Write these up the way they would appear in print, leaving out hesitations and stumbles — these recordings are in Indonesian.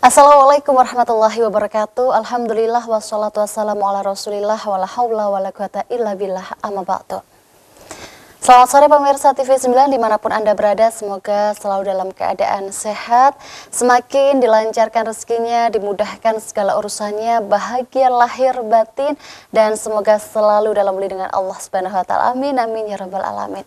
Assalamualaikum warahmatullahi wabarakatuh. Alhamdulillah wassalatu wassalamu ala rasulillah wala haula wala quwata illa billah amma ba'du. Selamat sore pemirsa TV9 dimanapun Anda berada, semoga selalu dalam keadaan sehat, semakin dilancarkan rezekinya, dimudahkan segala urusannya, bahagia lahir batin, dan semoga selalu dalam lindungan Allah Subhanahu wa Ta'ala. Amin amin ya rabbal alamin.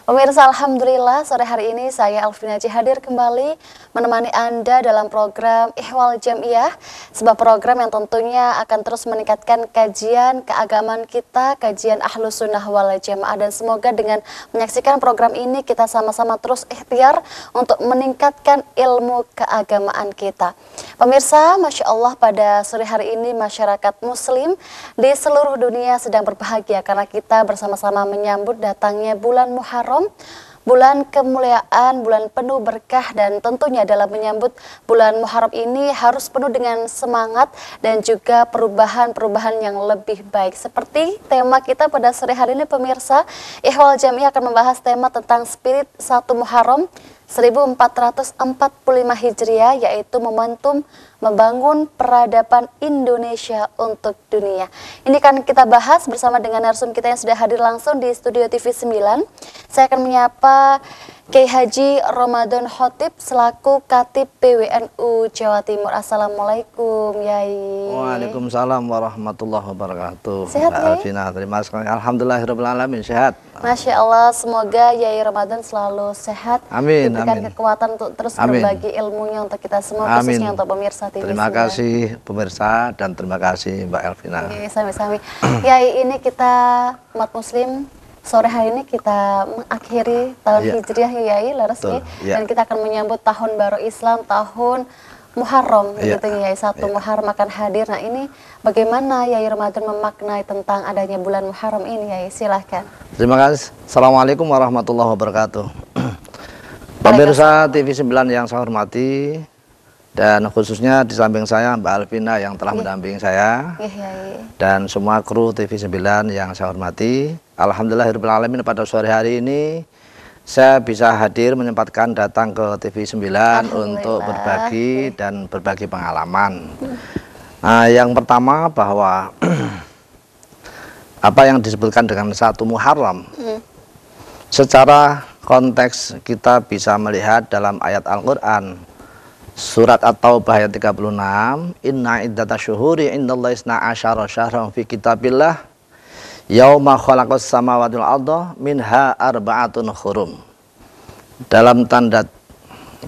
Pemirsa, alhamdulillah sore hari ini saya Alvina hadir kembali menemani Anda dalam program Ihwal Jamiah, sebuah program yang tentunya akan terus meningkatkan kajian keagamaan kita, kajian Ahlus Sunnah wal Jamaah, dan semoga dengan menyaksikan program ini kita sama-sama terus ikhtiar untuk meningkatkan ilmu keagamaan kita. Pemirsa, Masya Allah, pada sore hari ini masyarakat muslim di seluruh dunia sedang berbahagia karena kita bersama-sama menyambut datangnya bulan Muharram, bulan kemuliaan, bulan penuh berkah, dan tentunya dalam menyambut bulan Muharram ini harus penuh dengan semangat dan juga perubahan-perubahan yang lebih baik. Seperti tema kita pada sore hari ini pemirsa, Ihwal Jamiah akan membahas tema tentang spirit 1 Muharram 1445 Hijriah, yaitu momentum membangun peradaban Indonesia untuk dunia. Ini kan kita bahas bersama dengan narsum kita yang sudah hadir langsung di studio TV9. Saya akan menyapa Kiai Haji Ramadan Khotib selaku Khatib PWNU Jawa Timur. Assalamualaikum Yai. Waalaikumsalam warahmatullahi wabarakatuh. Sehat Yai? Alvina, terima kasih. Alhamdulillahirabbil alamin, sehat. Masya Allah, semoga Yai Ramadan selalu sehat. Amin. Diberikan Amin. kekuatan untuk terus Amin. berbagi ilmunya untuk kita semua, Amin. khususnya untuk pemirsa TV9. Terima kasih pemirsa dan terima kasih Mbak Elvina. Oke, sami-sami. Yai, ini kita umat muslim sore hari ini kita mengakhiri tahun Hijriah ya Yai, resmi, dan kita akan menyambut tahun baru Islam, tahun Muharram, gitu ya, 1 Muharram akan hadir. Nah, ini bagaimana Yai Ramadan memaknai tentang adanya bulan Muharram ini, Yai? Silahkan. Terima kasih. Assalamualaikum warahmatullahi wabarakatuh. Pemirsa TV9 yang saya hormati, dan khususnya di samping saya Mbak Alvina yang telah mendampingi saya, dan semua kru TV9 yang saya hormati. Alhamdulillahirabbil alamin, pada sore hari ini saya bisa hadir menyempatkan datang ke TV9 untuk berbagi dan berbagi pengalaman. Nah, yang pertama bahwa apa yang disebutkan dengan 1 Muharram, secara konteks kita bisa melihat dalam ayat Al-Quran Surat At-Taubah ayat 36, Inna iddatasyuhuri indallahi isna asyara syahran fi kitabillah yauma khalaqas samawati wal arda minha arba'atun hurum. Dalam tanda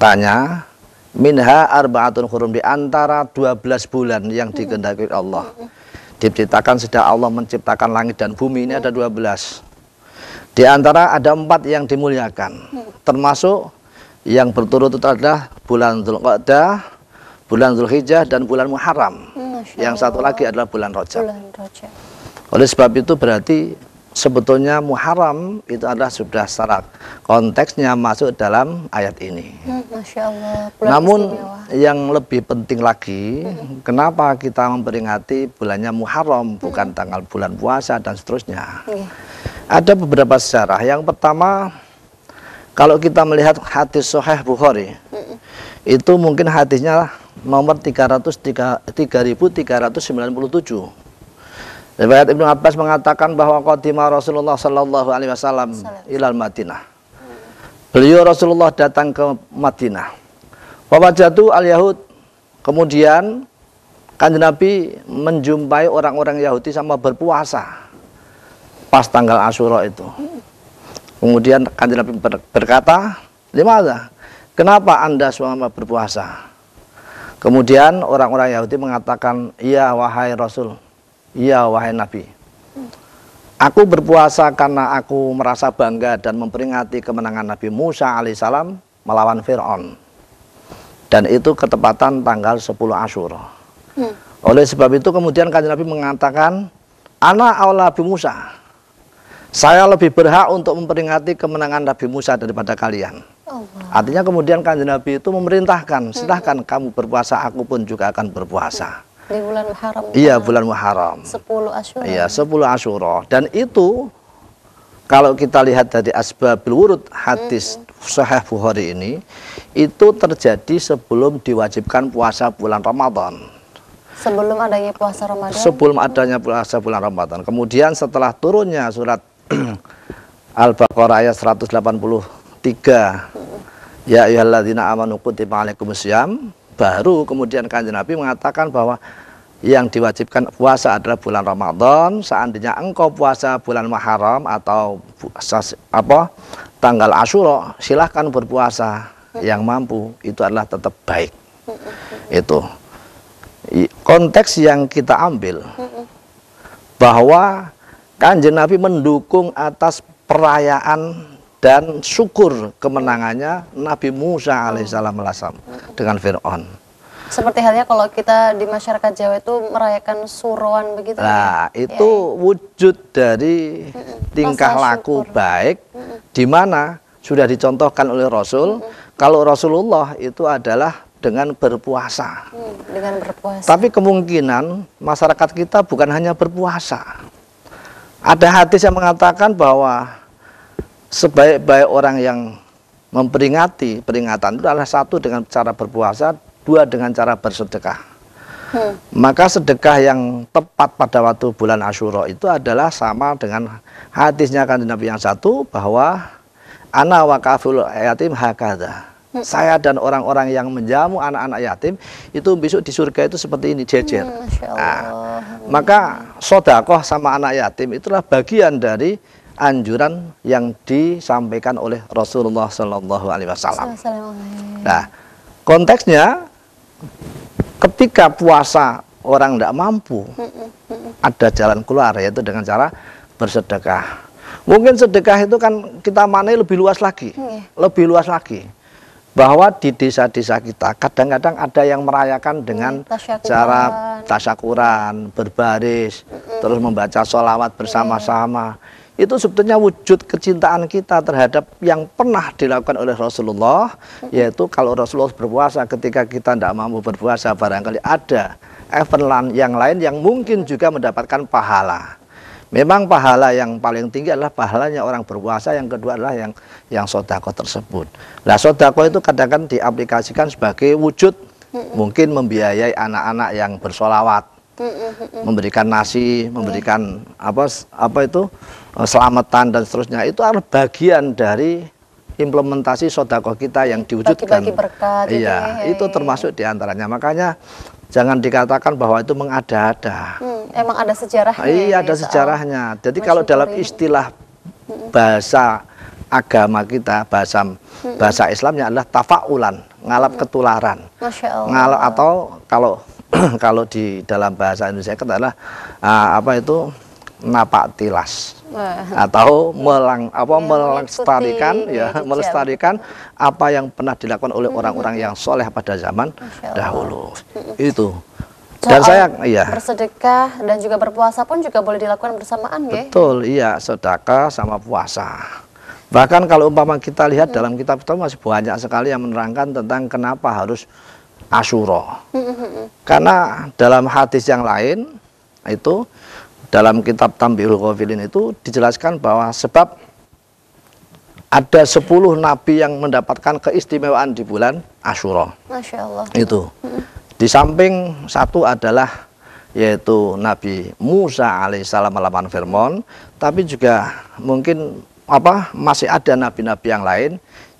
tanya, minha arba'atun hurum, di antara 12 bulan yang dikehendaki Allah. Diciptakan sejak Allah menciptakan langit dan bumi, ini ada 12. Di antara ada 4 yang dimuliakan, termasuk yang berturut-turut adalah bulan Dzulqa'dah, bulan Dzulhijjah, dan bulan Muharram. Yang satu lagi adalah bulan Rajab. Oleh sebab itu berarti sebetulnya Muharram itu adalah sudah secara konteksnya masuk dalam ayat ini. Masya Allah, namun yang lebih penting lagi, kenapa kita memperingati bulannya Muharram, bukan tanggal bulan puasa dan seterusnya. Ada beberapa sejarah. Yang pertama, kalau kita melihat hadis Sahih Bukhari, itu mungkin hadisnya nomor 3397. Riwayat Ibnu Abbas mengatakan bahwa qadima Rasulullah sallallahu alaihi wasallam ilal Madinah. Beliau Rasulullah datang ke Madinah. Wawajatu al-Yahud. Kemudian Kanjeng Nabi menjumpai orang-orang Yahudi sama berpuasa pas tanggal Asyura itu. Kemudian Kanjeng Nabi berkata, "Limadza? Kenapa Anda semua berpuasa?" Kemudian orang-orang Yahudi mengatakan, "Iya wahai Rasul, iya wahai Nabi. Aku berpuasa karena aku merasa bangga dan memperingati kemenangan Nabi Musa alaihissalam melawan Fir'aun. Dan itu ketepatan tanggal 10 Asyura. Oleh sebab itu kemudian Kanjeng Nabi mengatakan, Ana aula Nabi Musa. Saya lebih berhak untuk memperingati kemenangan Nabi Musa daripada kalian." Artinya kemudian Kanjeng Nabi itu memerintahkan, silahkan kamu berpuasa, aku pun juga akan berpuasa. Di bulan Muharram. Iya, bulan Muharram. 10 Asyura. Iya, 10 Asyura. Dan itu kalau kita lihat dari asbabul wurud, hadis Sahih Bukhari ini itu terjadi sebelum diwajibkan puasa bulan Ramadan. Sebelum adanya puasa Ramadan. Sebelum adanya puasa bulan Ramadan. Kemudian setelah turunnya surat Al-Baqarah ayat 183, ya ayyuhalladzina amanu kutiba alaikumusiyam, baru kemudian Kanjeng Nabi mengatakan bahwa yang diwajibkan puasa adalah bulan Ramadan. Seandainya engkau puasa bulan Muharram atau tanggal Asyura, silahkan berpuasa. Yang mampu itu adalah tetap baik. Itu konteks yang kita ambil, bahwa Kanjeng Nabi mendukung atas perayaan dan syukur kemenangannya Nabi Musa alaihissalam dengan Fir'aun. Seperti halnya kalau kita di masyarakat Jawa itu merayakan suruan begitu. Nah, itu wujud dari tingkah laku baik, di mana sudah dicontohkan oleh Rasul. Kalau Rasulullah itu adalah dengan berpuasa. Dengan berpuasa. Tapi kemungkinan masyarakat kita bukan hanya berpuasa. Ada hadis yang mengatakan bahwa sebaik-baik orang yang memperingati peringatan itu adalah satu dengan cara berpuasa, dua dengan cara bersedekah. Maka sedekah yang tepat pada waktu bulan Asyura itu adalah sama dengan hadisnya Kanjeng Nabi yang satu, bahwa ana wa kaful yatim hakadha. Saya dan orang-orang yang menjamu anak-anak yatim itu besok di surga itu seperti ini, jejer. Nah, maka sedekah sama anak yatim itulah bagian dari anjuran yang disampaikan oleh Rasulullah Shallallahu Alaihi Wasallam. Nah, konteksnya ketika puasa orang tidak mampu, ada jalan keluar, yaitu dengan cara bersedekah. Mungkin sedekah itu kan kita maknai lebih luas lagi, bahwa di desa-desa kita kadang-kadang ada yang merayakan dengan cara tasyakuran, berbaris, terus membaca sholawat bersama-sama. Itu sebetulnya wujud kecintaan kita terhadap yang pernah dilakukan oleh Rasulullah, yaitu kalau Rasulullah berpuasa, ketika kita tidak mampu berpuasa, barangkali ada event yang lain yang mungkin juga mendapatkan pahala. Memang pahala yang paling tinggi adalah pahalanya orang berpuasa, yang kedua adalah yang sedekah tersebut. Nah, sedekah itu kadang-kadang diaplikasikan sebagai wujud mungkin membiayai anak-anak yang bersolawat, memberikan nasi, memberikan selamatan dan seterusnya. Itu adalah bagian dari implementasi sedekah kita yang diwujudkan. Bagi-bagi berkat. Iya, itu termasuk diantaranya. Makanya jangan dikatakan bahwa itu mengada-ada. Emang ada sejarahnya. Iya, ada sejarahnya. Jadi kalau dalam istilah bahasa agama kita, bahasa Islamnya adalah tafaulan, ngalap ketularan. Masya Allah. Ngalap, atau kalau di dalam bahasa Indonesia itu adalah napak tilas. Atau melestarikan apa yang pernah dilakukan oleh orang-orang yang soleh pada zaman dahulu. Itu. Dan bersedekah dan juga berpuasa pun juga boleh dilakukan bersamaan, ya? Betul, iya, sedekah sama puasa. Bahkan kalau umpama kita lihat dalam kitab itu masih banyak sekali yang menerangkan tentang kenapa harus Asyura. Karena dalam hadis yang lain itu, dalam kitab Tambihul Ghafilin itu dijelaskan bahwa sebab ada 10 nabi yang mendapatkan keistimewaan di bulan Asyura. Masya Allah. Itu. Di samping satu adalah yaitu Nabi Musa alaihissalam melawan Fir'aun, tapi juga mungkin masih ada nabi-nabi yang lain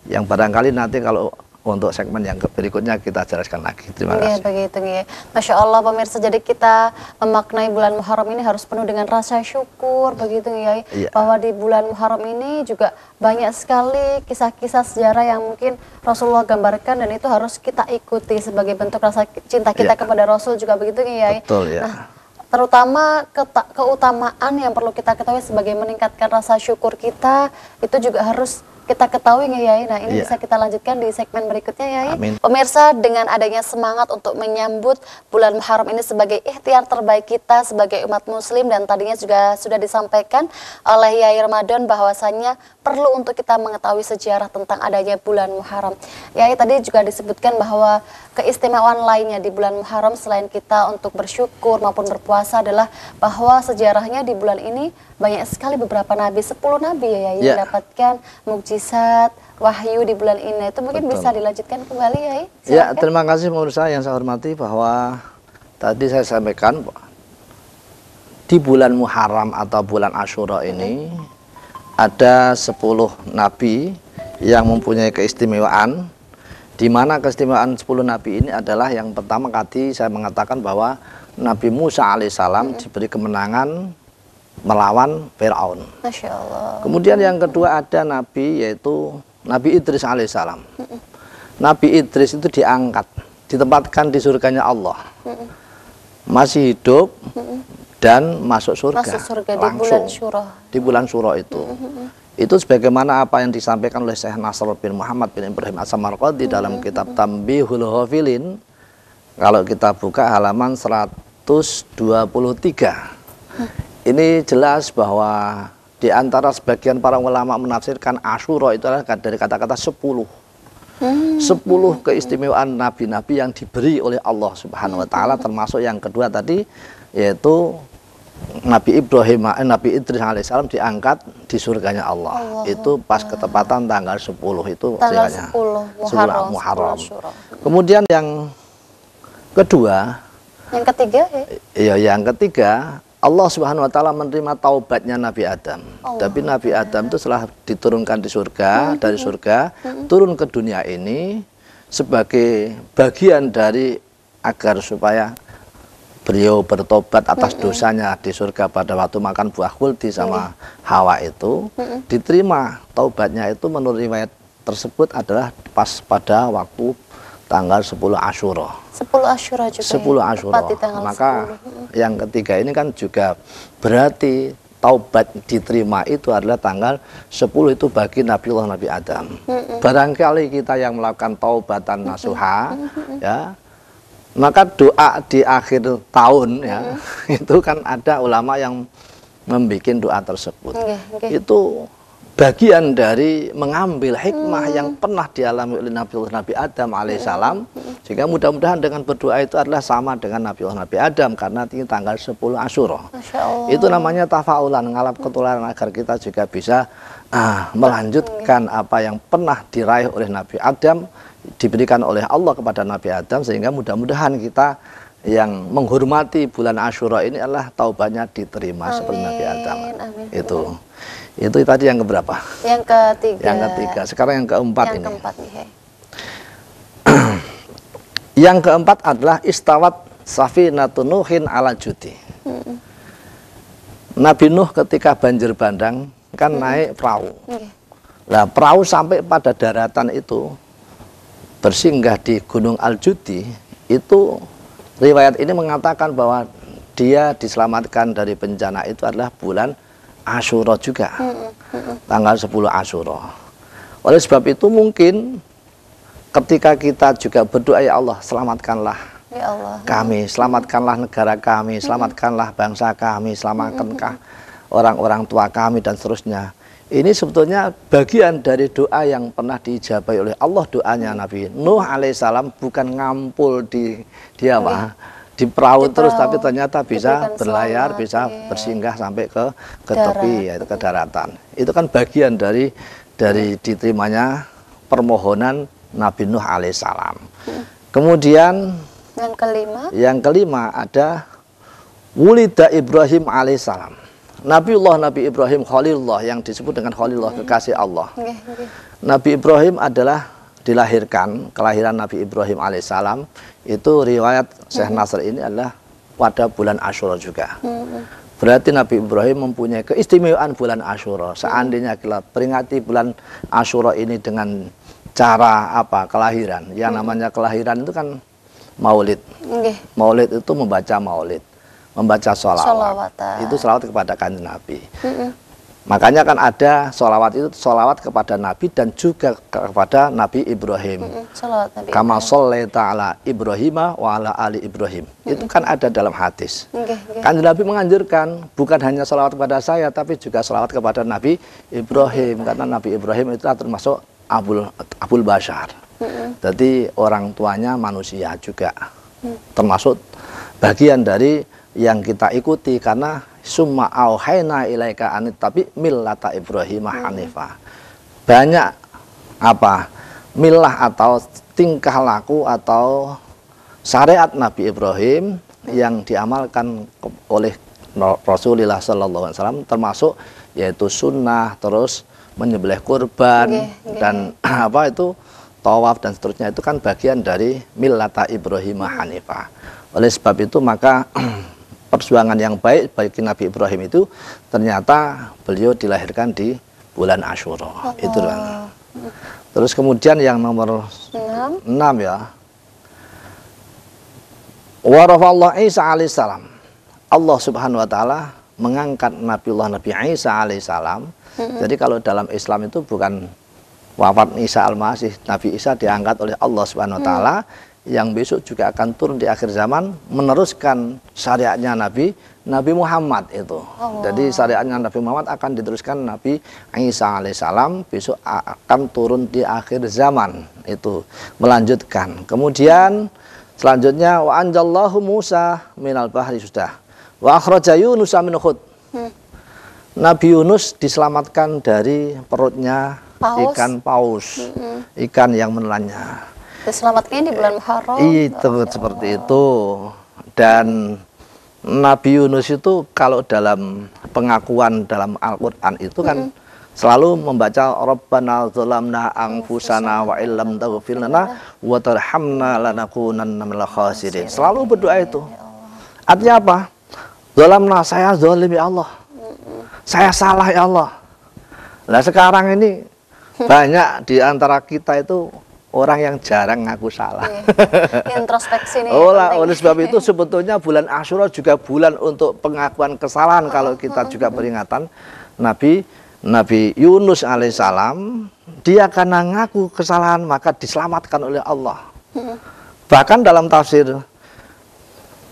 yang barangkali nanti kalau untuk segmen yang berikutnya kita jelaskan lagi. Terima kasih. Begitu, ya. Masya Allah pemirsa, jadi kita memaknai bulan Muharram ini harus penuh dengan rasa syukur, begitu ya. Iya. Bahwa di bulan Muharram ini juga banyak sekali kisah-kisah sejarah yang mungkin Rasulullah gambarkan, dan itu harus kita ikuti sebagai bentuk rasa cinta kita kepada Rasul juga, begitu ya. Betul, ya. Nah, terutama keutamaan yang perlu kita ketahui sebagai meningkatkan rasa syukur kita, itu juga harus kita ketahui, ya Yai. Nah, ini bisa kita lanjutkan di segmen berikutnya, Yai. Amin. Pemirsa, dengan adanya semangat untuk menyambut bulan Muharram ini sebagai ikhtiar terbaik kita sebagai umat muslim, dan tadinya juga sudah disampaikan oleh Yai Ramadan bahwasannya perlu untuk kita mengetahui sejarah tentang adanya bulan Muharram. Yai, tadi juga disebutkan bahwa keistimewaan lainnya di bulan Muharram selain kita untuk bersyukur maupun berpuasa adalah bahwa sejarahnya di bulan ini banyak sekali beberapa nabi, 10 nabi ya yang mendapatkan mukjizat wahyu di bulan ini. Itu mungkin bisa dilanjutkan kembali ya. Ya, terima kasih pemirsa yang saya hormati, bahwa tadi saya sampaikan di bulan Muharram atau bulan Asyura ini ada 10 nabi yang mempunyai keistimewaan, di mana keistimewaan 10 nabi ini adalah yang pertama kali saya mengatakan bahwa Nabi Musa alaihissalam diberi kemenangan melawan Fir'aun. Masya Allah. Kemudian yang kedua ada nabi, yaitu Nabi Idris alaihissalam. Nabi Idris itu diangkat, ditempatkan di surganya Allah, masih hidup dan masuk surga, di langsung bulan Syuro. Di bulan Syuro itu. Itu sebagaimana apa yang disampaikan oleh Syekh Nasr bin Muhammad bin Ibrahim As-Samarqandi dalam kitab Tambihul Ghafilin. Kalau kita buka halaman 123, ini jelas bahwa di antara sebagian para ulama menafsirkan Asyura itu adalah dari kata-kata 10. 10 keistimewaan nabi-nabi yang diberi oleh Allah Subhanahu wa taala, termasuk yang kedua tadi, yaitu Nabi Idris alaihissalam diangkat di surganya Allah. Itu pas ketepatan tanggal 10 itu tanggal 10 Muharram. Kemudian yang kedua, yang ketiga yang ketiga, Allah Subhanahu wa taala menerima taubatnya Nabi Adam. Tapi Nabi Adam itu setelah diturunkan di surga, dari surga turun ke dunia ini sebagai bagian dari agar supaya beliau bertobat atas dosanya di surga pada waktu makan buah kulti sama Hawa itu. Diterima taubatnya itu menurut riwayat tersebut adalah pas pada waktu tanggal 10 Asyura. 10 Asyura juga. 10 Asyura. Maka yang ketiga ini kan juga berarti taubat diterima itu adalah tanggal 10 itu bagi Nabiullah Nabi Adam. Barangkali kita yang melakukan taubatan nasuha, ya, maka doa di akhir tahun ya, itu kan ada ulama yang membuat doa tersebut. Itu bagian dari mengambil hikmah yang pernah dialami oleh Nabi Adam alaihissalam, sehingga mudah-mudahan dengan berdoa itu adalah sama dengan Nabi Adam, karena ini tanggal 10 Asyura. Itu namanya tafaulan, ngalap ketularan, agar kita juga bisa melanjutkan apa yang pernah diraih oleh Nabi Adam, diberikan oleh Allah kepada Nabi Adam, sehingga mudah-mudahan kita yang menghormati bulan Asyura ini adalah taubatnya diterima seperti Nabi Adam. Itu tadi yang keberapa? Yang ketiga. Yang ketiga. Sekarang yang keempat ini. Yang keempat adalah istawat safinatun Nuhin ala judi. Nabi Nuh ketika banjir bandang kan naik perahu. Nah, perahu sampai pada daratan itu, bersinggah di Gunung Al-Judi, itu riwayat ini mengatakan bahwa dia diselamatkan dari bencana itu adalah bulan Asyura juga, tanggal 10 Asyura. Oleh sebab itu mungkin ketika kita juga berdoa, ya Allah selamatkanlah kami, selamatkanlah negara kami, selamatkanlah bangsa kami, selamatkankah orang-orang tua kami dan seterusnya. Ini sebetulnya bagian dari doa yang pernah diijabai oleh Allah. Doanya Nabi Nuh alaihissalam bukan ngampul di perahu terus, tapi ternyata bisa berlayar, bisa bersinggah sampai ke tepi, yaitu ke daratan. Itu kan bagian dari diterimanya permohonan Nabi Nuh alaihissalam. Kemudian yang kelima ada wulida Ibrahim alaihissalam. Nabi Ibrahim Khalilullah, yang disebut dengan Khalilullah, kekasih Allah. Nabi Ibrahim adalah dilahirkan, kelahiran Nabi Ibrahim alaihissalam itu riwayat Syekh Nasr ini adalah pada bulan Asyura juga. Berarti Nabi Ibrahim mempunyai keistimewaan bulan Asyura. Seandainya kita peringati bulan Asyura ini dengan cara kelahiran. Yang namanya kelahiran itu kan maulid. Maulid itu membaca maulid, membaca sholawat. Itu sholawat kepada kanjeng Nabi. Makanya kan ada sholawat itu, sholawat kepada Nabi dan juga kepada Nabi Ibrahim. Kama shollaita ala Ibrahim wa ala ali Ibrahim. Itu kan ada dalam hadis. Kanjeng Nabi menganjurkan bukan hanya sholawat kepada saya, tapi juga sholawat kepada Nabi Ibrahim. Karena Nabi Ibrahim itu termasuk Abul Bashar. Jadi orang tuanya manusia juga, termasuk bagian dari yang kita ikuti, karena summa auhayna ilaika anit tapi millata Ibrahim hanifah. Banyak apa milah atau tingkah laku atau syariat Nabi Ibrahim yang diamalkan oleh Rasulullah SAW, termasuk yaitu sunnah, terus menyembelih kurban, dan apa itu tawaf dan seterusnya, itu kan bagian dari millata Ibrahim hanifah. Oleh sebab itu maka perjuangan yang baik bagi Nabi Ibrahim itu ternyata beliau dilahirkan di bulan Asyura. Itulah. Terus kemudian yang nomor 6 ya, warafallahu Isa alaihissalam. Allah subhanahu wa ta'ala mengangkat Nabi Isa alaihissalam. Jadi kalau dalam Islam itu bukan wafat Isa al-Masih, Nabi Isa diangkat oleh Allah subhanahu wa ta'ala, yang besok juga akan turun di akhir zaman meneruskan syariatnya Nabi Muhammad itu. Jadi syariatnya Nabi Muhammad akan diteruskan Nabi Isa alaihissalam, besok akan turun di akhir zaman itu, melanjutkan. Kemudian selanjutnya wa anjallahu Musa minal bahri, sudah. Wa akhraja Yunus min khut. Nabi Yunus diselamatkan dari perutnya ikan paus, ikan yang menelannya. Diselamatkan di bulan Muharram. Itu seperti itu. Dan Nabi Yunus itu kalau dalam pengakuan dalam Al-Quran itu kan selalu membaca Rabbana zalamna anfusana wa illam taghfir lana wa tarhamna lanakunanna minal khasirin. Selalu berdoa itu. Artinya apa? Zalamna, saya zalim ya Allah. Saya salah ya Allah. Nah sekarang ini banyak di antara kita itu orang yang jarang ngaku salah. Introspeksi nih. Oleh sebab itu sebetulnya bulan Asyura juga bulan untuk pengakuan kesalahan. Kalau kita juga peringatan Nabi Yunus alaihissalam, dia karena ngaku kesalahan maka diselamatkan oleh Allah. Bahkan dalam tafsir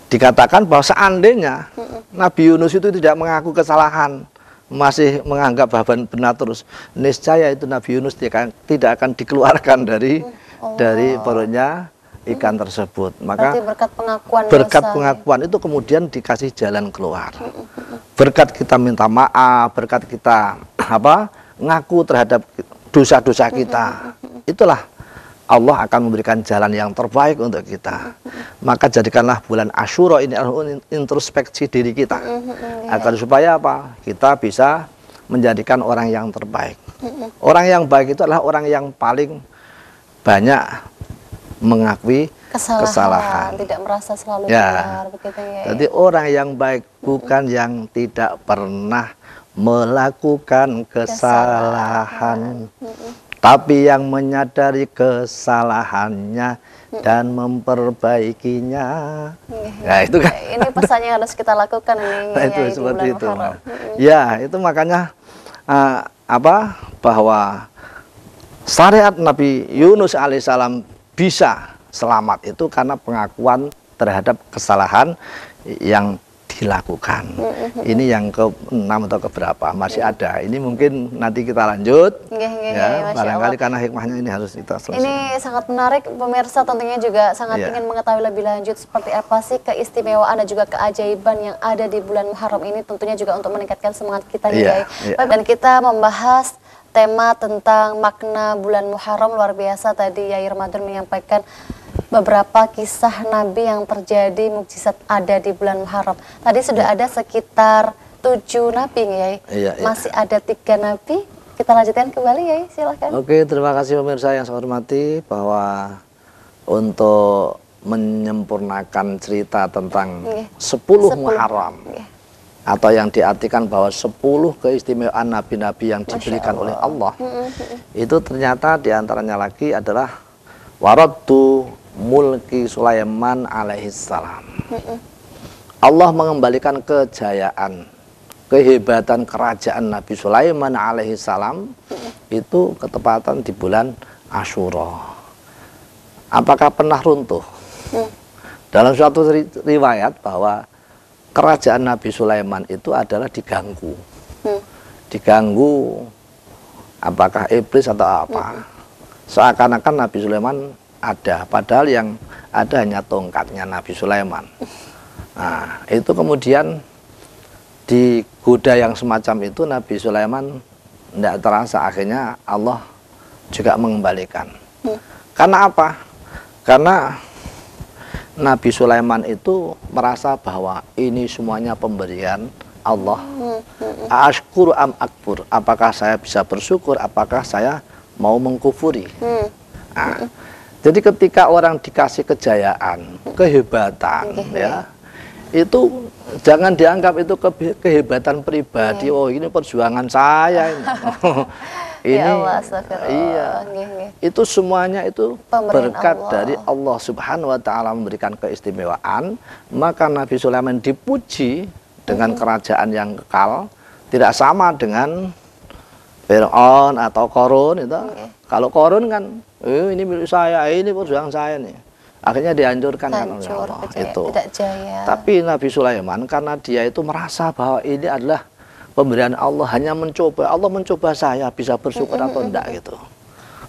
dikatakan bahwa seandainya Nabi Yunus itu tidak mengaku kesalahan, masih menganggap bahwa benar terus, niscaya itu Nabi Yunus tidak akan dikeluarkan dari perutnya ikan tersebut. Maka berkat pengakuan itu kemudian dikasih jalan keluar. Berkat kita minta maaf, berkat kita ngaku terhadap dosa-dosa kita, itulah Allah akan memberikan jalan yang terbaik untuk kita. Maka jadikanlah bulan Asyura ini introspeksi diri kita, agar supaya apa? Kita bisa menjadikan orang yang terbaik. Orang yang baik itu adalah orang yang paling banyak mengakui kesalahan. Tidak merasa selalu benar, begitu ya. Jadi orang yang baik bukan yang tidak pernah melakukan kesalahan. Tapi yang menyadari kesalahannya dan memperbaikinya. Ya itu kan. Ini pesan yang harus kita lakukan ini. Nah, itu seperti itu. Ya itu makanya bahwa syariat Nabi Yunus alaihissalam bisa selamat itu karena pengakuan terhadap kesalahan yang dilakukan. Ini yang ke-6 atau ke-berapa masih ada. Ini mungkin nanti kita lanjut. Barangkali karena hikmahnya ini harus kita selesaikan. Ini sangat menarik, pemirsa tentunya juga sangat ingin mengetahui lebih lanjut seperti apa sih keistimewaan dan juga keajaiban yang ada di bulan Muharram ini, tentunya juga untuk meningkatkan semangat kita nih, Dan kita membahas tema tentang makna bulan Muharram, luar biasa tadi Yai Ramadan menyampaikan beberapa kisah Nabi yang terjadi, mukjizat ada di bulan Muharram. Tadi sudah ada sekitar 7 Nabi ya, masih ada 3 Nabi. Kita lanjutkan kembali ya, silahkan. Oke, terima kasih pemirsa yang saya hormati, bahwa untuk menyempurnakan cerita tentang 10 Muharram, atau yang diartikan bahwa 10 keistimewaan Nabi-Nabi yang diberikan oleh Allah, itu ternyata diantaranya lagi adalah waraddu mulki Sulaiman alaihissalam. Allah mengembalikan kejayaan, kehebatan kerajaan Nabi Sulaiman alaihissalam itu ketepatan di bulan Asyura. Apakah pernah runtuh? Dalam suatu riwayat bahwa kerajaan Nabi Sulaiman itu adalah diganggu. Diganggu apakah iblis atau apa. seakan-akan Nabi Sulaiman ada, padahal yang ada hanya tongkatnya Nabi Sulaiman. Nah, itu kemudian digoda yang semacam itu, Nabi Sulaiman tidak terasa, akhirnya Allah juga mengembalikan. Karena apa? Karena Nabi Sulaiman itu merasa bahwa ini semuanya pemberian Allah. Ashkur am akfur, apakah saya bisa bersyukur, apakah saya mau mengkufuri. Nah, jadi ketika orang dikasih kejayaan, kehebatan, ya, itu jangan dianggap itu kehebatan pribadi. Oh, ini perjuangan saya ini. Ini ya Allah, iya. Itu semuanya itu Pemberian berkat Allah. dari Allah Subhanahu wa taala, memberikan keistimewaan. Maka Nabi Sulaiman dipuji dengan kerajaan yang kekal, tidak sama dengan Fir'aun atau Qarun itu. Kalau Qarun kan ini milik saya, ini perjuangan saya nih. Akhirnya dihancurkan kan oleh Allah. Itu. Tidak jaya. Tapi Nabi Sulaiman karena dia itu merasa bahwa ini adalah pemberian Allah, hanya mencoba. Allah mencoba saya bisa bersyukur atau enggak gitu.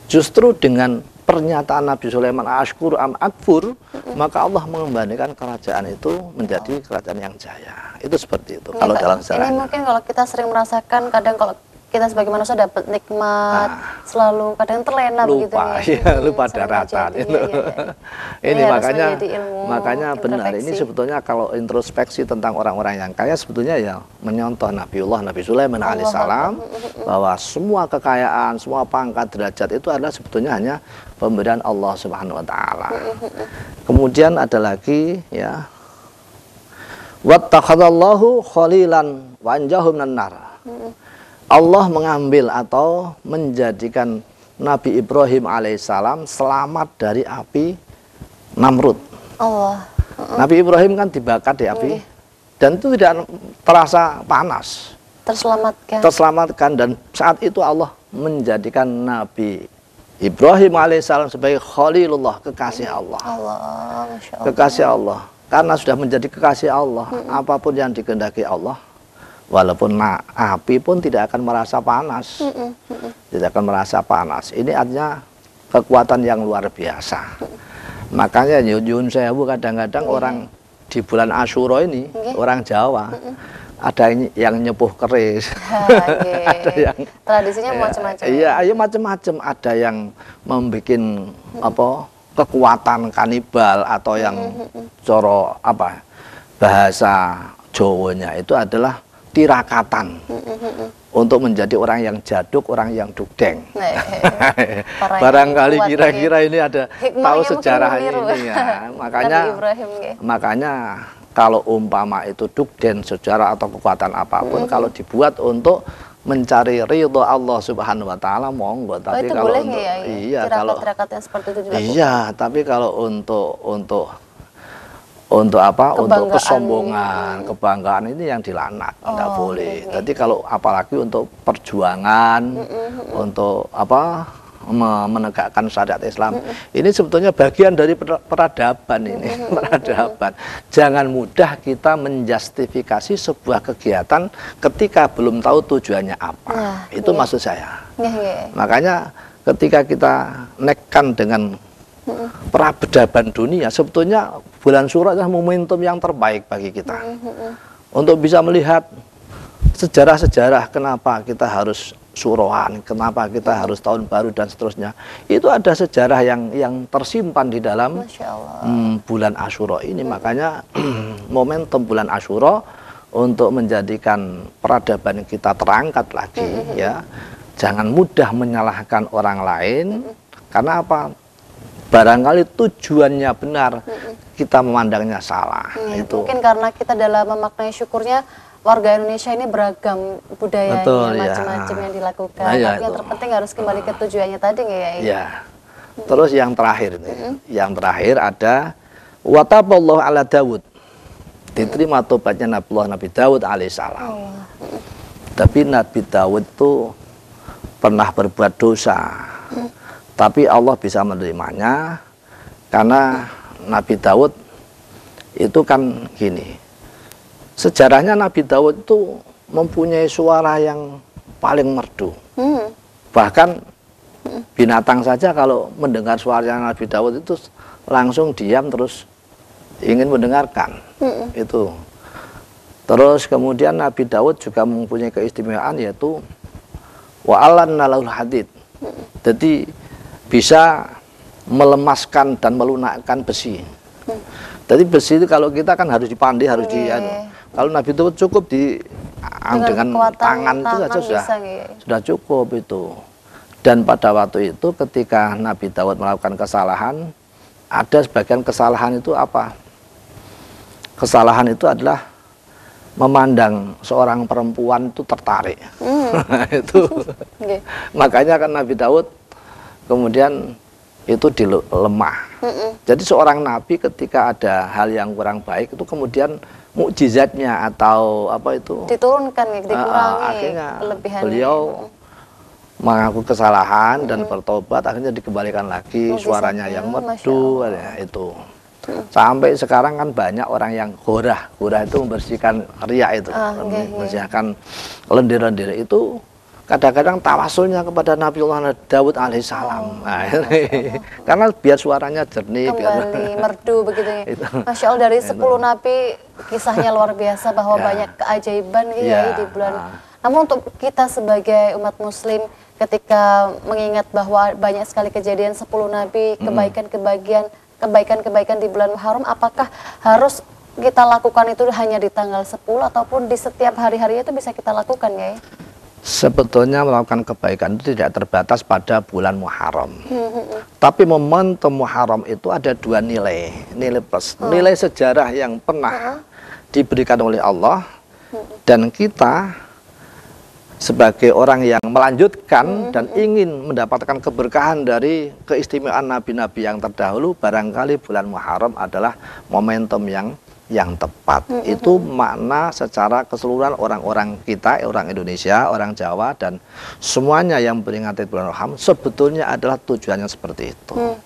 Justru dengan pernyataan Nabi Sulaiman ashkur am akfur, maka Allah mengembalikan kerajaan itu menjadi kerajaan yang jaya. Itu seperti itu. Ini, Kalau Pak, dalam ini sejarahnya. mungkin kalau kita sering merasakan, kadang kalau kita sebagai manusia dapat nikmat, selalu kadang terlena begitu Lupa, ya. ya, lupa daratan terjadi, itu. iya, iya. Ini harus makanya menjadi ilmu benar. Ini introspeksi. sebetulnya kalau introspeksi tentang orang-orang yang kaya, sebetulnya ya menyontoh Nabi Sulaiman alaihissalam, bahwa semua kekayaan, semua pangkat, derajat itu adalah sebetulnya hanya pemberian Allah Subhanahu wa taala. Kemudian ada lagi ya, wattakhadallahu khalilan wa anjahu minan nar. Allah mengambil atau menjadikan Nabi Ibrahim alaihissalam selamat dari api Namrud. Allah. Nabi Ibrahim kan dibakar di api dan itu tidak terasa panas. Terselamatkan, dan saat itu Allah menjadikan Nabi Ibrahim alaihissalam sebagai Khalilullah, kekasih Allah. Masya Allah. Kekasih Allah. Karena sudah menjadi kekasih Allah, apapun yang dikehendaki Allah, walaupun api pun tidak akan merasa panas. Tidak akan merasa panas. Ini artinya kekuatan yang luar biasa. Makanya nyun sewu kadang-kadang orang di bulan Asyura ini, orang Jawa, ada yang nyepuh keris. Ada yang tradisinya macam-macam. Iya, ayo macam-macam. Ada yang membuat kekuatan kanibal, atau yang coro bahasa Jawanya itu adalah tirakatan untuk menjadi orang yang jaduk, orang yang dugdeng. Barangkali kira-kira ini ada tahu sejarah ini ya. Makanya kalau umpama itu dugden, sejarah atau kekuatan apapun, kalau dibuat untuk mencari ridho Allah Subhanahu wa taala, monggo. Tapi itu kalau boleh untuk ya? Tirakat-tirakat yang seperti itu dilakukan. Iya, tapi kalau untuk kesombongan, kebanggaan, ini yang dilaknat, tidak boleh. Jadi kalau apalagi untuk perjuangan, untuk menegakkan syariat Islam, ini sebetulnya bagian dari peradaban ini, peradaban. Jangan mudah kita menjustifikasi sebuah kegiatan ketika belum tahu tujuannya apa. Itu maksud saya. Makanya ketika kita nekat dengan peradaban dunia, sebetulnya bulan Syura adalah momentum yang terbaik bagi kita untuk bisa melihat sejarah-sejarah kenapa kita harus suroan, kenapa kita harus tahun baru dan seterusnya. Itu ada sejarah yang tersimpan di dalam bulan Asyura ini. Makanya momentum bulan Asyura untuk menjadikan peradaban kita terangkat lagi, ya. Jangan mudah menyalahkan orang lain. Karena apa? Barangkali tujuannya benar, kita memandangnya salah. Itu. Mungkin karena kita dalam memaknai syukurnya, warga Indonesia ini beragam budayanya, macam-macam yang dilakukan. Tapi yang terpenting harus kembali ke tujuannya tadi, ya. Ya. Terus yang terakhir ini, yang terakhir ada wataballahu ala Dawud. Diterima tobatnya Nabi Dawud alaihissalam. Tapi Nabi Dawud itu pernah berbuat dosa. Tapi Allah bisa menerimanya karena Nabi Dawud itu kan gini. Sejarahnya Nabi Dawud itu mempunyai suara yang paling merdu. Bahkan Binatang saja kalau mendengar suaranya Nabi Daud itu langsung diam terus ingin mendengarkan. Itu. Terus kemudian Nabi Daud juga mempunyai keistimewaan yaitu wa'alanna lahul hadid. Jadi bisa melemaskan dan melunakkan besi. Jadi besi itu kalau kita kan harus dipandai, harus kalau Nabi Daud cukup dengan tangan itu saja sudah cukup itu. Dan pada waktu itu ketika Nabi Daud melakukan kesalahan, ada sebagian kesalahan itu apa? Kesalahan itu adalah memandang seorang perempuan itu tertarik. Itu. Makanya kan Nabi Daud kemudian itu dilemah. Jadi seorang nabi ketika ada hal yang kurang baik itu kemudian mukjizatnya atau apa itu diturunkan, dikurangi akhirnya kelebihannya. Beliau mengaku kesalahan dan bertobat, akhirnya dikembalikan lagi suaranya yang merdu ya, itu. Sampai sekarang kan banyak orang yang horah itu membersihkan riya itu, membersihkan lendir-lendir itu. Kadang-kadang tawasulnya kepada Nabiullah Daud alaihissalam. Karena biar suaranya jernih, kembali merdu begitu ya. Masya Allah, dari 10 nabi kisahnya luar biasa bahwa banyak keajaiban di bulan. Namun untuk kita sebagai umat muslim ketika mengingat bahwa banyak sekali kejadian 10 nabi, kebaikan-kebaikan di bulan Muharram, apakah harus kita lakukan itu hanya di tanggal 10 ataupun di setiap hari-hari itu bisa kita lakukan ya? Sebetulnya melakukan kebaikan itu tidak terbatas pada bulan Muharram. Tapi momentum Muharram itu ada dua nilai plus. Nilai sejarah yang pernah diberikan oleh Allah, dan kita sebagai orang yang melanjutkan dan ingin mendapatkan keberkahan dari keistimewaan nabi-nabi yang terdahulu, barangkali bulan Muharram adalah momentum yang tepat. Itu makna secara keseluruhan orang-orang kita, orang Indonesia, orang Jawa, dan semuanya yang memperingati bulan Muharram sebetulnya adalah tujuannya seperti itu.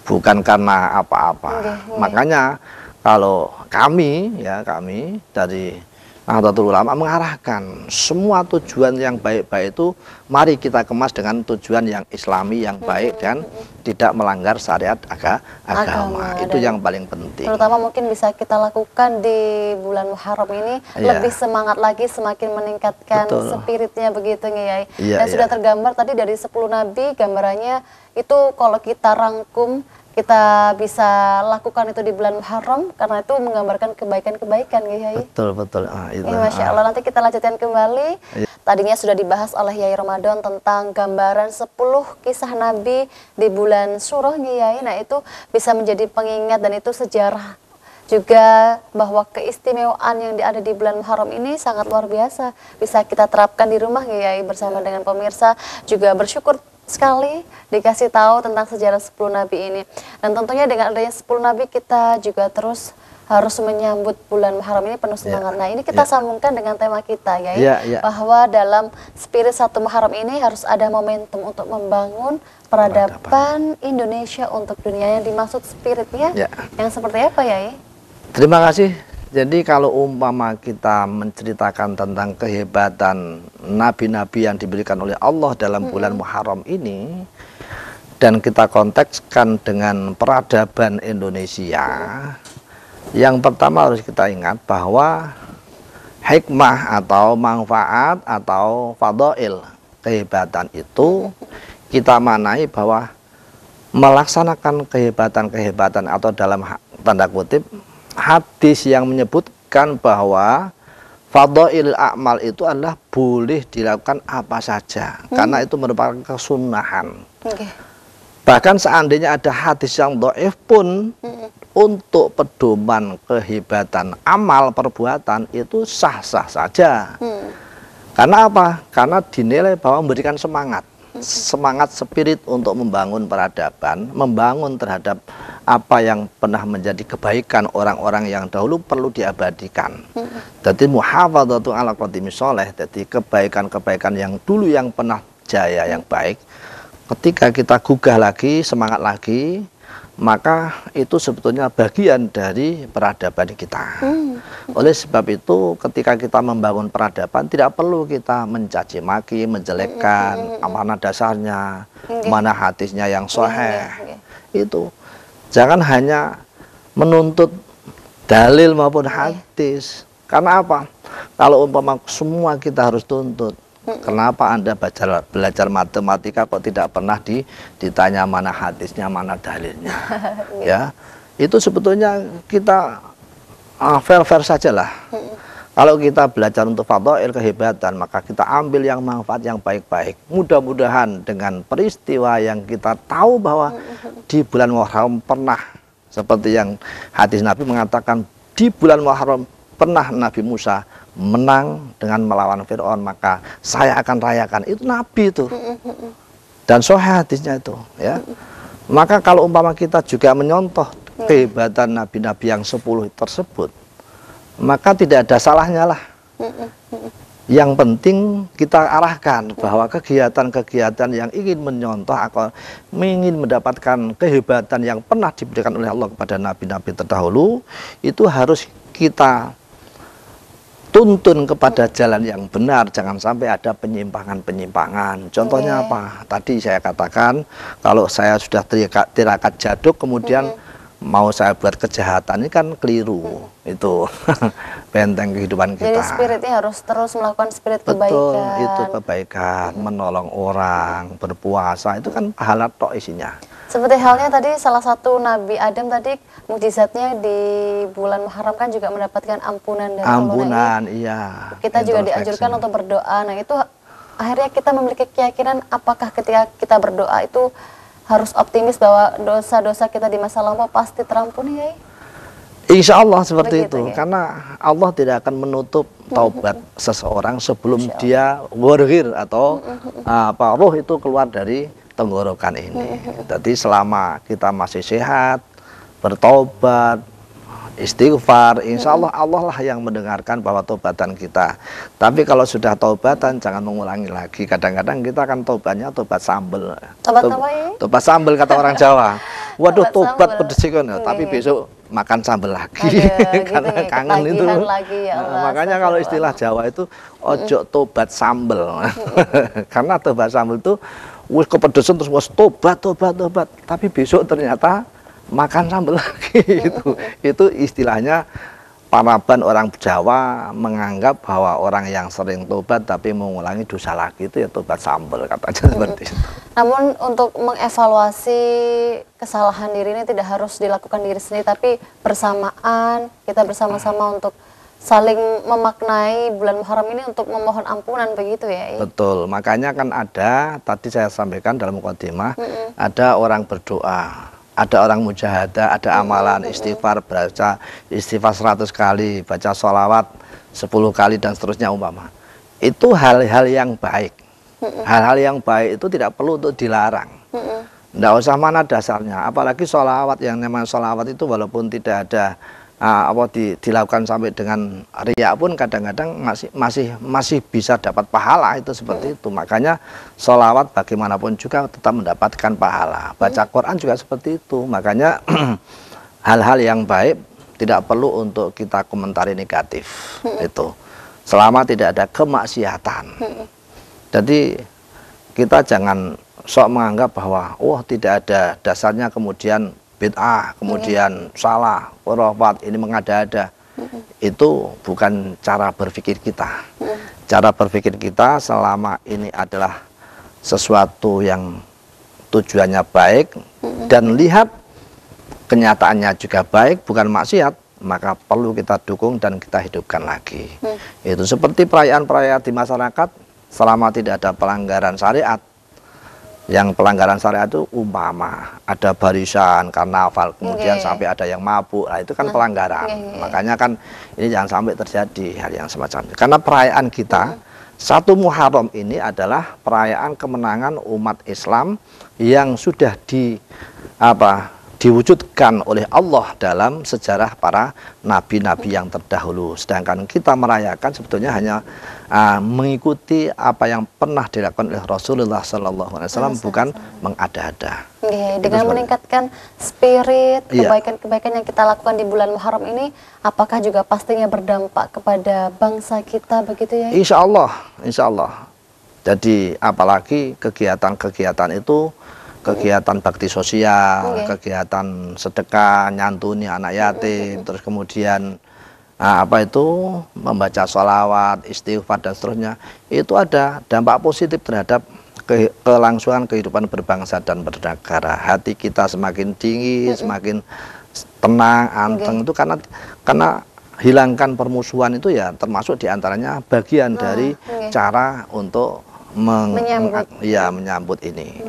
Bukan karena apa-apa. Makanya kalau kami dari Nahdlatul Ulama mengarahkan semua tujuan yang baik-baik itu mari kita kemas dengan tujuan yang islami, yang baik dan tidak melanggar syariat agama. Itu yang paling penting. Terutama mungkin bisa kita lakukan di bulan Muharram ini lebih semangat lagi, semakin meningkatkan spiritnya begitu Nyai. Dan sudah tergambar tadi dari 10 nabi, gambarannya itu kalau kita rangkum kita bisa lakukan itu di bulan Muharram karena itu menggambarkan kebaikan-kebaikan Yai. Betul. Masya Allah, nanti kita lanjutkan kembali. Tadinya sudah dibahas oleh Yai Ramadan tentang gambaran 10 kisah Nabi di bulan Surah Yai. Nah itu bisa menjadi pengingat dan itu sejarah juga bahwa keistimewaan yang ada di bulan Muharram ini sangat luar biasa. Bisa kita terapkan di rumah Yai bersama dengan pemirsa, juga bersyukur sekali dikasih tahu tentang sejarah 10 nabi ini. Dan tentunya dengan adanya 10 nabi kita juga terus harus menyambut bulan Muharram ini penuh semangat. Nah ini kita sambungkan dengan tema kita bahwa dalam spirit 1 Muharram ini harus ada momentum untuk membangun peradaban Indonesia untuk dunia. Yang dimaksud spiritnya yang seperti apa Yai? Terima kasih. Jadi kalau umpama kita menceritakan tentang kehebatan nabi-nabi yang diberikan oleh Allah dalam bulan Muharram ini, dan kita kontekskan dengan peradaban Indonesia, yang pertama harus kita ingat bahwa hikmah atau manfaat atau fadail kehebatan itu kita manai bahwa melaksanakan kehebatan-kehebatan atau dalam tanda kutip hadis yang menyebutkan bahwa fadail a'mal itu adalah boleh dilakukan apa saja karena itu merupakan kesunahan. Bahkan seandainya ada hadis yang dhaif pun untuk pedoman kehebatan amal perbuatan itu sah-sah saja. Karena apa? Karena dinilai bahwa memberikan semangat spirit untuk membangun peradaban, membangun terhadap apa yang pernah menjadi kebaikan orang-orang yang dahulu perlu diabadikan. Jadi muhafadzatu ala qadimi sholeh, jadi kebaikan-kebaikan yang dulu yang pernah jaya yang baik, ketika kita gugah lagi, semangat lagi, maka itu sebetulnya bagian dari peradaban kita. Oleh sebab itu ketika kita membangun peradaban tidak perlu kita mencaci maki, menjelekkan mana dasarnya, mana hadisnya yang sahih. Itu jangan hanya menuntut dalil maupun hadis. Karena apa? Kalau umpama semua kita harus tuntut, kenapa Anda belajar matematika kok tidak pernah ditanya mana hadisnya, mana dalilnya? Ya, itu sebetulnya kita fair-fair saja lah. Kalau kita belajar untuk fadhail kehebatan, maka kita ambil yang manfaat yang baik-baik. Mudah-mudahan dengan peristiwa yang kita tahu bahwa di bulan Muharram pernah, seperti yang hadis Nabi mengatakan, di bulan Muharram pernah Nabi Musa menang dengan melawan Fir'aun, maka saya akan rayakan. Itu Nabi itu. Dan sahih hadisnya itu, ya. Maka kalau umpama kita juga menyontoh kehebatan nabi-nabi yang 10 tersebut, maka tidak ada salahnya lah. Yang penting kita arahkan bahwa kegiatan-kegiatan yang ingin menyontoh atau ingin mendapatkan kehebatan yang pernah diberikan oleh Allah kepada nabi-nabi terdahulu, itu harus kita tuntun kepada jalan yang benar, jangan sampai ada penyimpangan-penyimpangan. Contohnya apa? Tadi saya katakan, kalau saya sudah tirakat jaduk, kemudian mau saya buat kejahatan, ini kan keliru. Itu benteng kehidupan kita. Jadi spiritnya harus terus melakukan spirit kebaikan. Betul, itu kebaikan, menolong orang, berpuasa, itu kan pahala tok isinya. Seperti halnya tadi salah satu Nabi Adam tadi, mukjizatnya di bulan Muharram kan juga mendapatkan ampunan dari Allah. Ampunan, iya. Kita juga dianjurkan untuk berdoa. Nah itu akhirnya kita memiliki keyakinan apakah ketika kita berdoa itu harus optimis bahwa dosa-dosa kita di masa lampau pasti terampuni, ya? Insya Allah seperti begitu, itu, ya? karena Allah tidak akan menutup taubat seseorang sebelum dia warhir atau roh itu keluar dari tenggorokan ini. Jadi selama kita masih sehat, bertobat, istighfar, insya Allah Allah lah yang mendengarkan bahwa taubatan kita. Tapi kalau sudah taubatan jangan mengulangi lagi. Kadang-kadang kita akan taubatnya tobat sambel. Tobat apa ya? Tobat sambel kata orang Jawa. Waduh, tobat pedes kan, tapi besok makan sambel lagi. Karena gitu, kangen itu. Lagi, ya Allah, makanya kalau istilah Jawa itu ojo tobat sambel. Karena tobat sambel itu wis kepedesan terus wis tobat, tapi besok ternyata makan sambal lagi. Itu istilahnya paraban orang Jawa menganggap bahwa orang yang sering tobat tapi mengulangi dosa lagi itu ya tobat sambal, katanya seperti itu. Namun untuk mengevaluasi kesalahan diri ini tidak harus dilakukan diri sendiri, tapi bersamaan kita bersama-sama untuk saling memaknai bulan Muharram ini untuk memohon ampunan, begitu ya? Betul, makanya kan ada, tadi saya sampaikan dalam mukadimah, ada orang berdoa, ada orang mujahadah, ada amalan istighfar, baca istighfar 100 kali, baca sholawat 10 kali dan seterusnya umpama. Itu hal-hal yang baik. Hal-hal yang baik itu tidak perlu untuk dilarang. Tidak usah mana dasarnya, apalagi sholawat, yang namanya sholawat itu walaupun tidak ada dilakukan sampai dengan riya pun kadang-kadang masih bisa dapat pahala, itu seperti itu. Makanya sholawat bagaimanapun juga tetap mendapatkan pahala. Baca Quran juga seperti itu. Makanya hal-hal yang baik tidak perlu untuk kita komentari negatif. Itu selama tidak ada kemaksiatan. Jadi kita jangan sok menganggap bahwa tidak ada dasarnya kemudian bid'ah, kemudian salah, khurafat, ini mengada-ada. Itu bukan cara berpikir kita. Cara berpikir kita selama ini adalah sesuatu yang tujuannya baik dan lihat kenyataannya juga baik, bukan maksiat, maka perlu kita dukung dan kita hidupkan lagi. Itu seperti perayaan-perayaan di masyarakat, selama tidak ada pelanggaran syariat. Yang pelanggaran syariat itu umpama ada barisan karnaval, kemudian sampai ada yang mabuk, nah itu kan pelanggaran. Makanya kan ini jangan sampai terjadi hal yang semacam itu. Karena perayaan kita 1 Muharram ini adalah perayaan kemenangan umat Islam yang sudah diwujudkan oleh Allah dalam sejarah para nabi-nabi yang terdahulu. Sedangkan kita merayakan sebetulnya hanya mengikuti apa yang pernah dilakukan oleh Rasulullah SAW, bukan mengada-ada. Dengan meningkatkan spirit kebaikan-kebaikan yang kita lakukan di bulan Muharram ini, apakah juga pastinya berdampak kepada bangsa kita begitu ya? Insya Allah, insya Allah. Jadi apalagi kegiatan-kegiatan itu, kegiatan bakti sosial, kegiatan sedekah, nyantuni anak yatim, terus kemudian membaca sholawat, istighfar dan seterusnya, itu ada dampak positif terhadap kelangsungan kehidupan berbangsa dan bernegara. Hati kita semakin tinggi, semakin tenang, anteng, itu karena hilangkan permusuhan itu ya termasuk diantaranya bagian dari cara untuk menyambut ini.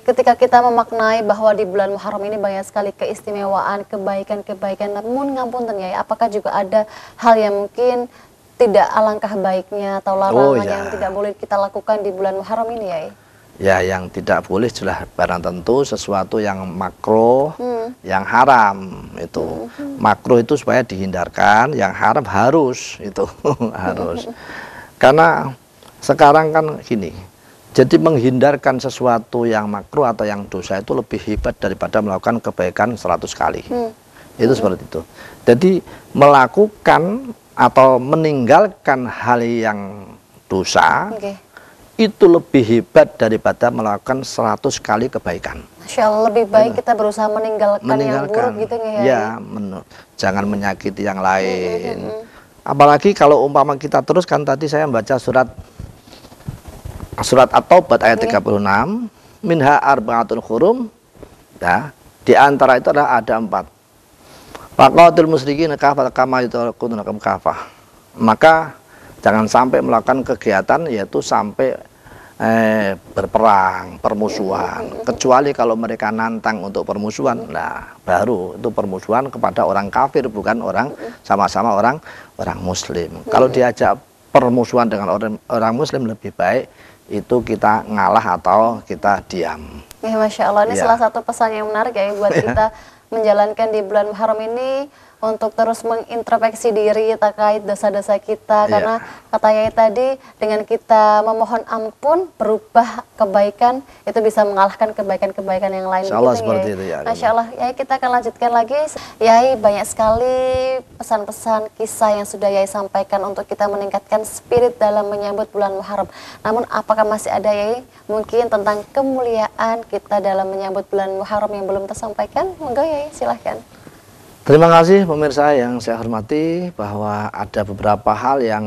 Ketika kita memaknai bahwa di bulan Muharram ini banyak sekali keistimewaan, kebaikan-kebaikan, namun ngapunten ya, apakah juga ada hal yang mungkin tidak alangkah baiknya atau larangan yang tidak boleh kita lakukan di bulan Muharram ini ya? Ya, yang tidak boleh jelas barang tentu sesuatu yang makruh, yang haram itu. Makruh itu supaya dihindarkan, yang haram harus itu harus. Karena sekarang kan gini, jadi menghindarkan sesuatu yang makruh atau yang dosa itu lebih hebat daripada melakukan kebaikan 100 kali. Itu seperti itu. Jadi melakukan atau meninggalkan hal yang dosa itu lebih hebat daripada melakukan 100 kali kebaikan. Masya Allah, lebih baik kita berusaha meninggalkan yang buruk gitu ya? Jangan menyakiti yang lain. Apalagi kalau umpama kita teruskan, tadi saya membaca surat At-Taubat ayat 36, minha arba'atun hurum, ya, di antara itu ada 4. Faqatil musyrikin kama yutaqunnakum kafah. Maka jangan sampai melakukan kegiatan yaitu sampai berperang, permusuhan. Kecuali kalau mereka nantang untuk permusuhan, nah baru itu permusuhan kepada orang kafir, bukan orang sama-sama orang muslim. Kalau diajak permusuhan dengan orang muslim, lebih baik itu kita ngalah atau kita diam. Ya, Masya Allah, ini salah satu pesan yang menarik ya buat kita menjalankan di bulan Muharram ini, untuk terus mengintrospeksi diri terkait dosa-dosa kita, karena katanya tadi dengan kita memohon ampun berubah kebaikan itu bisa mengalahkan kebaikan-kebaikan yang lain. Insya Allah seperti itu ya. Masya Allah, ya kita akan lanjutkan lagi. Yai, banyak sekali pesan-pesan kisah yang sudah Yai sampaikan untuk kita meningkatkan spirit dalam menyambut bulan Muharram. Namun apakah masih ada Yai mungkin tentang kemuliaan kita dalam menyambut bulan Muharram yang belum tersampaikan? Monggo Yai, silahkan. Terima kasih pemirsa yang saya hormati, bahwa ada beberapa hal yang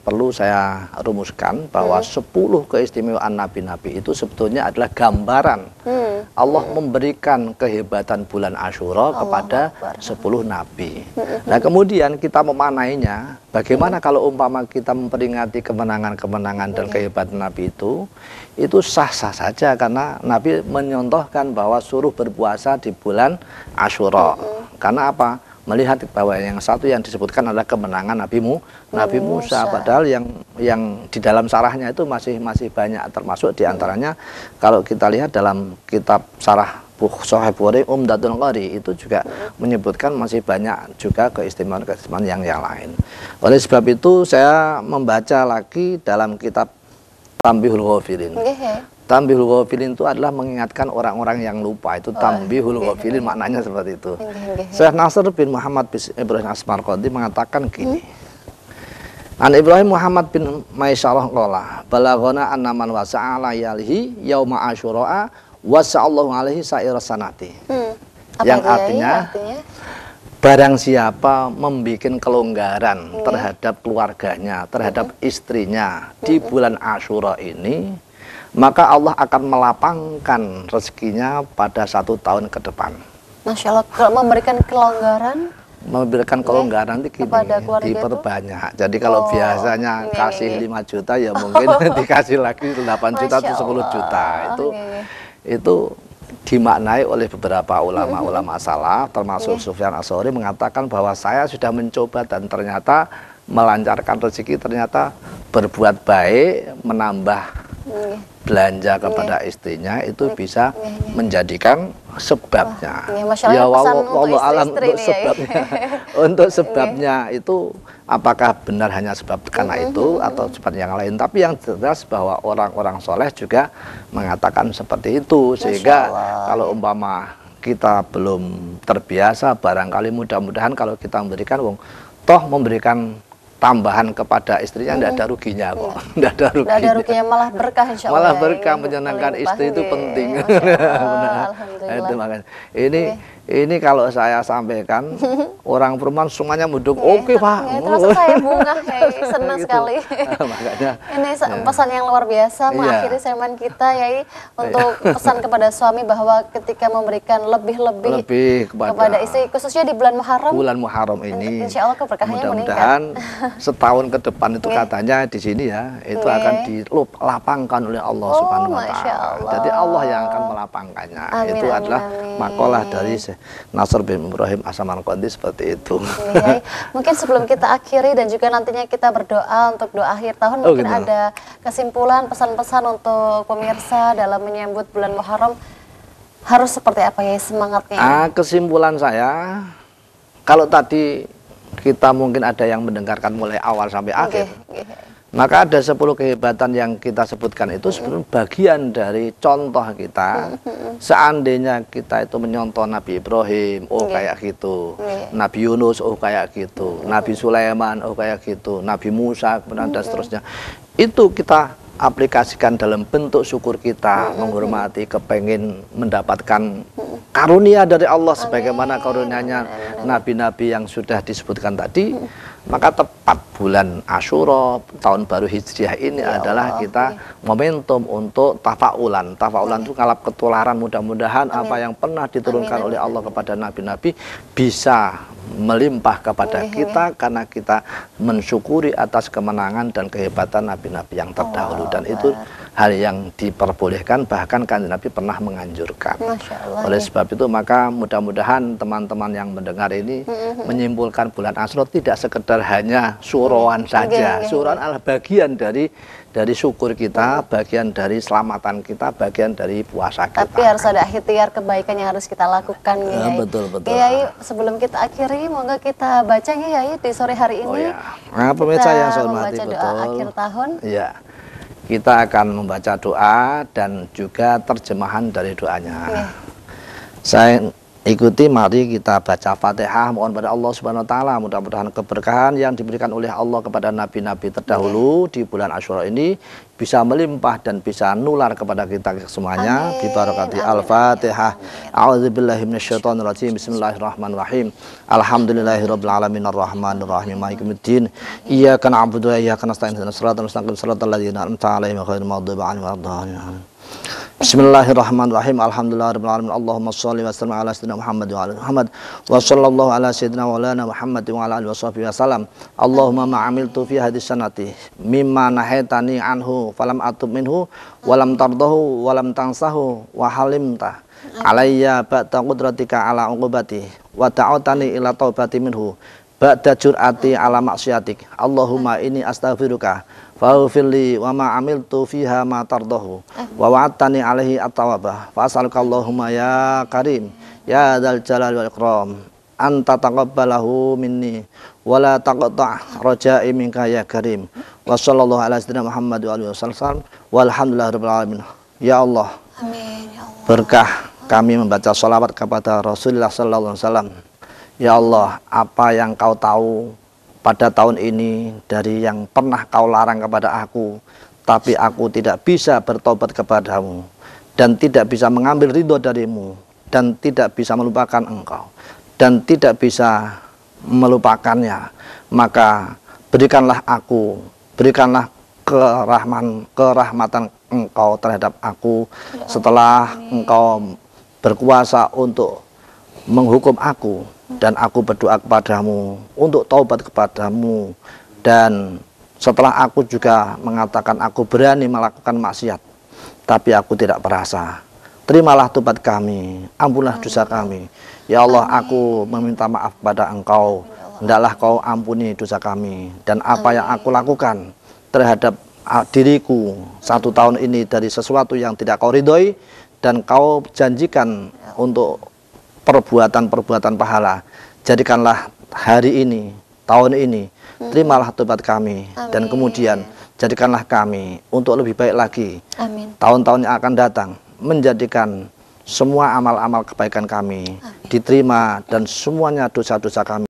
perlu saya rumuskan, bahwa 10 keistimewaan nabi-nabi itu sebetulnya adalah gambaran Allah memberikan kehebatan bulan Asyura kepada 10 nabi. Nah kemudian kita memanainya, bagaimana kalau umpama kita memperingati kemenangan-kemenangan dan kehebatan nabi itu sah-sah saja, karena Nabi menyontohkan bahwa suruh berpuasa di bulan Asyura. Karena apa? Melihat bahwa yang satu yang disebutkan adalah kemenangan Nabi Musa, padahal yang di dalam sarahnya itu masih banyak, termasuk diantaranya kalau kita lihat dalam kitab sarah Sahih Bukhari Umdatul Qari itu juga menyebutkan masih banyak juga keistimewaan yang lain. Oleh sebab itu saya membaca lagi dalam kitab Tanbihul Ghafilin. Tanbihul Ghafilin itu adalah mengingatkan orang-orang yang lupa. Itu Tanbihul Ghafilin, maknanya seperti itu. Syekh Nasr bin Muhammad bin Ibrahim As-Samarqandi mengatakan gini. An Ibrahim Muhammad bin Maisyarah qala balaghana anna man wasa'a layalihi yauma asyura wasa'allahu alaihi sa'ir sanati. Yang artinya barang siapa membuat kelonggaran terhadap keluarganya, terhadap istrinya di bulan Asyura ini, maka Allah akan melapangkan rezekinya pada 1 tahun ke depan. Masya Allah, kalau memberikan kelonggaran itu diperbanyak. Jadi kalau biasanya kasih 5 juta ya mungkin dikasih lagi 8 juta atau 10 juta. Itu dimaknai oleh beberapa ulama-ulama salaf, termasuk Sufyan Ats-Tsauri mengatakan bahwa saya sudah mencoba dan ternyata melancarkan rezeki, ternyata berbuat baik menambah belanja kepada istrinya itu bisa menjadikan sebabnya. Ya wallahu alam untuk ini, sebabnya. Untuk sebabnya itu apakah benar hanya sebab karena itu atau sebab yang lain. Tapi yang jelas bahwa orang-orang soleh juga mengatakan seperti itu. Sehingga kalau umpama kita belum terbiasa, barangkali mudah-mudahan kalau kita memberikan memberikan tambahan kepada istrinya tidak ada ruginya kok. Tidak ada ruginya, malah berkah insya Allah. Malah berkah, menyenangkan istri itu penting. Alhamdulillah. Ini kalau saya sampaikan orang perempuan semuanya mendukung. Oke Pak. Itu langsung saya bunga, senang Gitu. sekali. Makanya ini pesan yang luar biasa mengakhiri segmen kita Yai, untuk pesan kepada suami bahwa ketika memberikan lebih kepada istri, khususnya di bulan Muharram ini, insya Allah keberkahannya mudah-mudahan setahun ke depan itu katanya di sini ya, itu akan dilapangkan oleh Allah Subhanahu wa Ta'ala. Jadi Allah yang akan melapangkannya. Itu adalah makalah dari Nasr bin Ibrahim As-Samarqandi seperti itu. Mungkin sebelum kita akhiri dan juga nantinya kita berdoa untuk doa akhir tahun, mungkin ada kesimpulan pesan-pesan untuk pemirsa dalam menyambut bulan Muharram harus seperti apa ya semangatnya? Kesimpulan saya, kalau tadi kita mungkin ada yang mendengarkan mulai awal sampai akhir, maka ada 10 kehebatan yang kita sebutkan itu sebenarnya bagian dari contoh kita. Seandainya kita itu menyontoh Nabi Ibrahim, kayak gitu, Nabi Yunus, kayak gitu, Nabi Sulaiman, kayak gitu, Nabi Musa, kemudian dan seterusnya, itu kita aplikasikan dalam bentuk syukur kita, menghormati, kepengin mendapatkan karunia dari Allah sebagaimana karunianya nabi-nabi yang sudah disebutkan tadi. Maka tepat bulan Asyura tahun baru Hijriah ini adalah kita momentum untuk tafaulan. Tafaulan itu ngalap ketularan, mudah-mudahan apa yang pernah diturunkan oleh Allah kepada nabi-nabi bisa melimpah kepada kita karena kita mensyukuri atas kemenangan dan kehebatan nabi-nabi yang terdahulu, dan itu hal yang diperbolehkan, bahkan kan Nabi pernah menganjurkan. Oleh sebab itu maka mudah-mudahan teman-teman yang mendengar ini menyimpulkan bulan Asyura tidak sekedar hanya suroan saja. Suroan adalah bagian dari syukur kita, bagian dari selamatan kita, bagian dari puasa kita. Tapi harus ada ikhtiar kebaikan yang harus kita lakukan, Yai. Betul. Yai, sebelum kita akhiri, moga kita baca Yai di sore hari ini. Pemirsa yang saya hormati, membaca doa akhir tahun. Iya. Kita akan membaca doa dan juga terjemahan dari doanya. Saya ikuti, mari kita baca Fatihah, mohon pada Allah Subhanahu wa Ta'ala, mudah-mudahan keberkahan yang diberikan oleh Allah kepada nabi-nabi terdahulu di bulan Asyura ini bisa melimpah dan bisa nular kepada kita semuanya. Bi barakati Al-Fatihah. A'udzubillahi minasyaitonirrajim. Bismillahirrahmanirrahim. Alhamdulillahirabbil alamin arrahmanir rahim maliki yaumiddin. Iyyaka na'budu wa iyyaka nasta'in ihdinas siratal mustaqim siratal ladzina an'amta 'alaihim ghairil maghdubi 'alaihim waladdallin. Bismillahirrahmanirrahim. Alhamdulillahirabbil alamin. Allahumma shalli wa sallim ala sayyidina Muhammad wa ala Muhammad wa sallallahu ala sayyidina wa lana Muhammad wa ala alihi washabbihi wasallam. Allahumma ma amiltu fi hadis sanati mimma nahaitani anhu falam atub minhu walam tardahu walam tansahu wa halimta alayya ba'da qudratika ala uqubati wa ta'atani ila taubati minhu ba'da jur'ati ala maksiatik. Allahumma inni astaghfiruka faghfirli wa ma amiltu fiha ma tardahu wa wa'adtani alaihi at-tawabah fa as'aluka Allahumma ya karim ya dzal jalali wal ikram anta taqabbalahu minni wa la taqta' raja'i minka ya karim. Wa sallallahu ala sayyidina Muhammad wa alihi wasallam walhamdulillahirabbil alamin. Ya Allah, amin ya Allah, berkah kami membaca sholawat kepada Rasulullah sallallahu alaihi wasallam. Ya Allah, apa yang kau tahu pada tahun ini dari yang pernah kau larang kepada aku, tapi aku tidak bisa bertobat kepadamu dan tidak bisa mengambil ridho darimu dan tidak bisa melupakan engkau dan tidak bisa melupakannya, maka berikanlah kerahmatan engkau terhadap aku setelah engkau berkuasa untuk menghukum aku, dan aku berdoa kepadamu untuk taubat kepadamu, dan setelah aku juga mengatakan aku berani melakukan maksiat tapi aku tidak merasa, terimalah taubat kami, ampunlah dosa kami. Ya Allah, aku meminta maaf pada engkau, hendaklah kau ampuni dosa kami, dan apa yang aku lakukan terhadap diriku 1 tahun ini dari sesuatu yang tidak kau ridhoi dan kau janjikan untuk perbuatan-perbuatan pahala. Jadikanlah hari ini, tahun ini, terimalah tobat kami. Amin. Dan kemudian jadikanlah kami untuk lebih baik lagi. Amin. Tahun-tahun yang akan datang, menjadikan semua amal-amal kebaikan kami diterima dan semuanya dosa-dosa kami